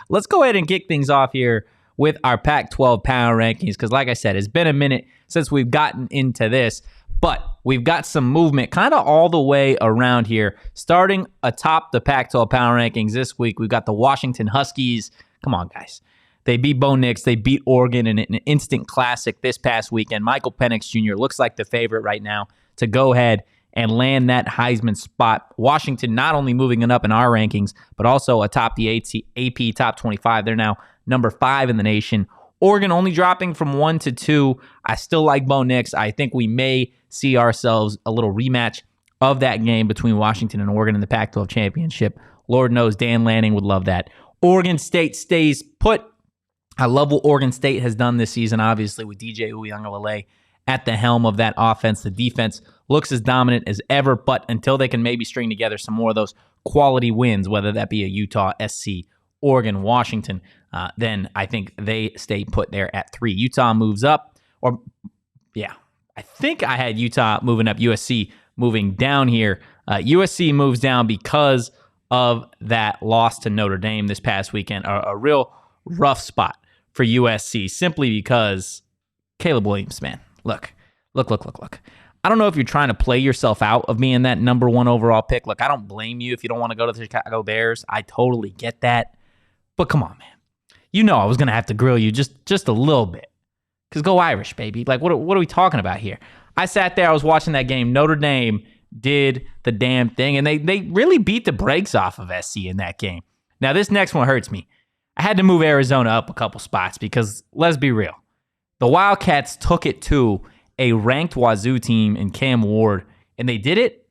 let's go ahead and kick things off here with our Pac-12 Power Rankings, because like I said, it's been a minute since we've gotten into this, but we've got some movement kind of all the way around here. Starting atop the Pac-12 Power Rankings this week, we've got the Washington Huskies. Come on, guys. They beat Bo Nix. They beat Oregon in an instant classic this past weekend. Michael Penix Jr. looks like the favorite right now to go ahead and land that Heisman spot. Washington not only moving up in our rankings, but also atop the AP Top 25. They're now number 5 in the nation. Oregon only dropping from 1 to 2. I still like Bo Nix. I think we may see ourselves a little rematch of that game between Washington and Oregon in the Pac-12 championship. Lord knows Dan Lanning would love that. Oregon State stays put. I love what Oregon State has done this season, obviously, with DJ Uiagalelei at the helm of that offense. The defense looks as dominant as ever, but until they can maybe string together some more of those quality wins, whether that be a Utah, SC, Oregon, Washington, then I think they stay put there at 3. Utah moves up, I think I had Utah moving up, USC moving down here. USC moves down because of that loss to Notre Dame this past weekend, a real rough spot for USC, simply because Caleb Williams, man, look. I don't know if you're trying to play yourself out of being that number 1 overall pick. Look, I don't blame you if you don't want to go to the Chicago Bears. I totally get that. But come on, man. You know I was going to have to grill you just a little bit. Because go Irish, baby. Like, what are we talking about here? I sat there, I was watching that game. Notre Dame did the damn thing, and they really beat the brakes off of SC in that game. Now, this next one hurts me. I had to move Arizona up a couple spots because, let's be real, the Wildcats took it to a ranked Wazoo team in Cam Ward, and they did it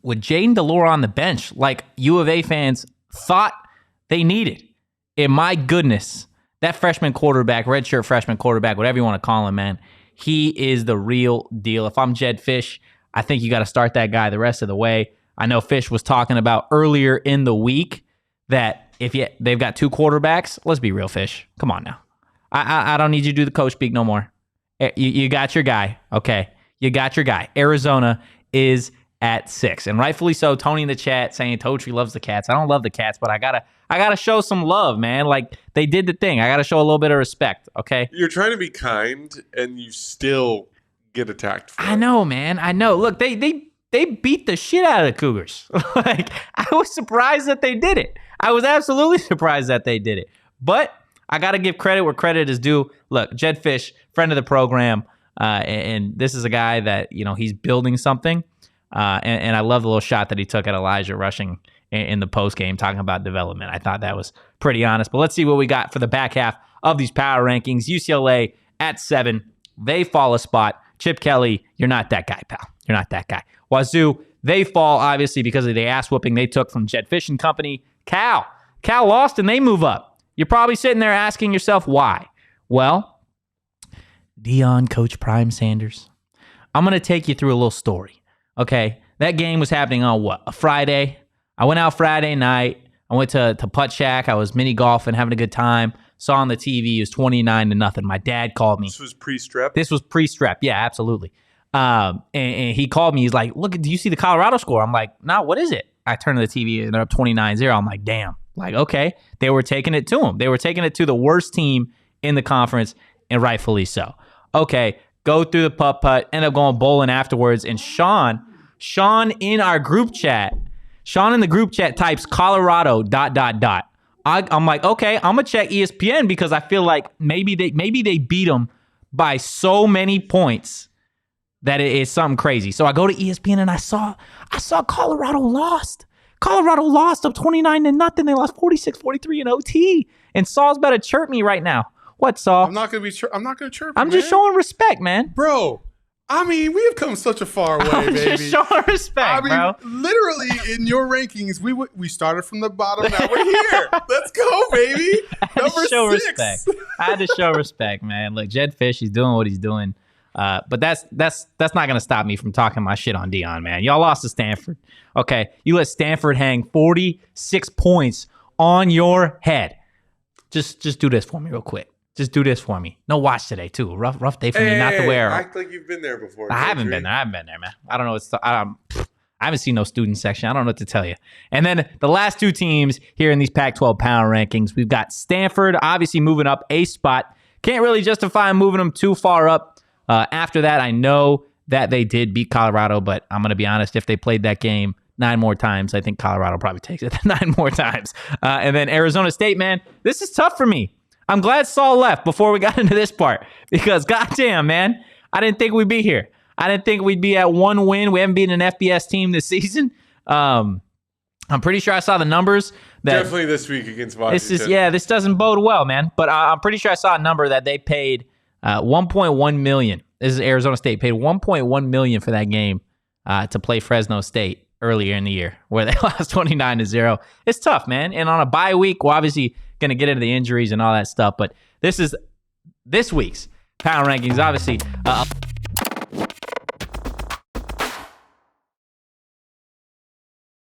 with Jaden Delore on the bench like U of A fans thought they needed. And my goodness, that freshman quarterback, redshirt freshman quarterback, whatever you want to call him, man, he is the real deal. If I'm Jed Fish, I think you got to start that guy the rest of the way. I know Fish was talking about earlier in the week that they've got 2 quarterbacks. Let's be real, Fish. Come on now. I don't need you to do the coach speak no more. You got your guy, okay? You got your guy. Arizona is at 6, and rightfully so. Tony in the chat saying Totri loves the Cats. I don't love the Cats, but I gotta show some love, man. Like, they did the thing. I gotta show a little bit of respect, okay? You're trying to be kind, and you still get attacked for it. I know, man. I know. Look, they beat the shit out of the Cougars. Like, I was surprised that they did it. I was absolutely surprised that they did it. But I got to give credit where credit is due. Look, Jed Fish, friend of the program, and this is a guy that, he's building something. And I love the little shot that he took at Elijah Rushing in the postgame talking about development. I thought that was pretty honest. But let's see what we got for the back half of these power rankings. UCLA at 7. They fall a spot. Chip Kelly, you're not that guy, pal. You're not that guy. Wazoo, they fall, obviously, because of the ass whooping they took from Jed Fish and company. Cal lost, and they move up. You're probably sitting there asking yourself why. Well, Deion, Coach Prime Sanders. I'm going to take you through a little story, okay? That game was happening on what? A Friday. I went out Friday night. I went to Putt Shack. I was mini golfing, having a good time. Saw on the TV, it was 29-0. My dad called me. This was pre-strep? This was pre-strep. Yeah, absolutely. And he called me. He's like, look, do you see the Colorado score? I'm like, nah, what is it? I turn to the TV, and they're up 29-0. I'm like, damn. Like, okay. They were taking it to him. They were taking it to the worst team in the conference, and rightfully so. Okay, go through the putt-putt, end up going bowling afterwards, and Sean in our group chat, Sean in the group chat types Colorado ... I'm like, okay, I'm going to check ESPN because I feel like maybe they beat them by so many points that it is something crazy. So I go to ESPN and I saw Colorado lost. Colorado lost up 29-0. They lost 46-43 in OT. And Saul's about to chirp me right now. What, Saul? I'm not going to chirp. I'm just showing respect, man. Bro, I mean, we have come such a far way, I'm baby. just showing respect, bro. Literally, in your rankings, we started from the bottom. Now we're here. Let's go, baby. Number 6. Respect. I had to show respect, man. Look, Jed Fish, he's doing what he's doing. But that's not going to stop me from talking my shit on Deion, man. Y'all lost to Stanford. Okay, you let Stanford hang 46 points on your head. Just do this for me real quick. Just do this for me. No watch today, too. Rough day for me not to wear. Act like you've been there before. I haven't been there, man. I don't know. I haven't seen no student section. I don't know what to tell you. And then the last two teams here in these Pac-12 Power Rankings, we've got Stanford, obviously moving up a spot. Can't really justify moving them too far up. After that, I know that they did beat Colorado, but I'm going to be honest, if they played that game 9 more times, I think Colorado probably takes it 9 more times. And then Arizona State, man, this is tough for me. I'm glad Saul left before we got into this part because goddamn, man, I didn't think we'd be here. I didn't think we'd be at 1 win. We haven't beaten an FBS team this season. I'm pretty sure I saw the numbers. Definitely this week against Washington. This doesn't bode well, man. But I'm pretty sure I saw a number that they paid $1.1 million. This is Arizona State paid $1.1 million for that game to play Fresno State earlier in the year, where they lost 29-0. It's tough, man. And on a bye week, we're obviously going to get into the injuries and all that stuff. But this is this week's Power Rankings, obviously.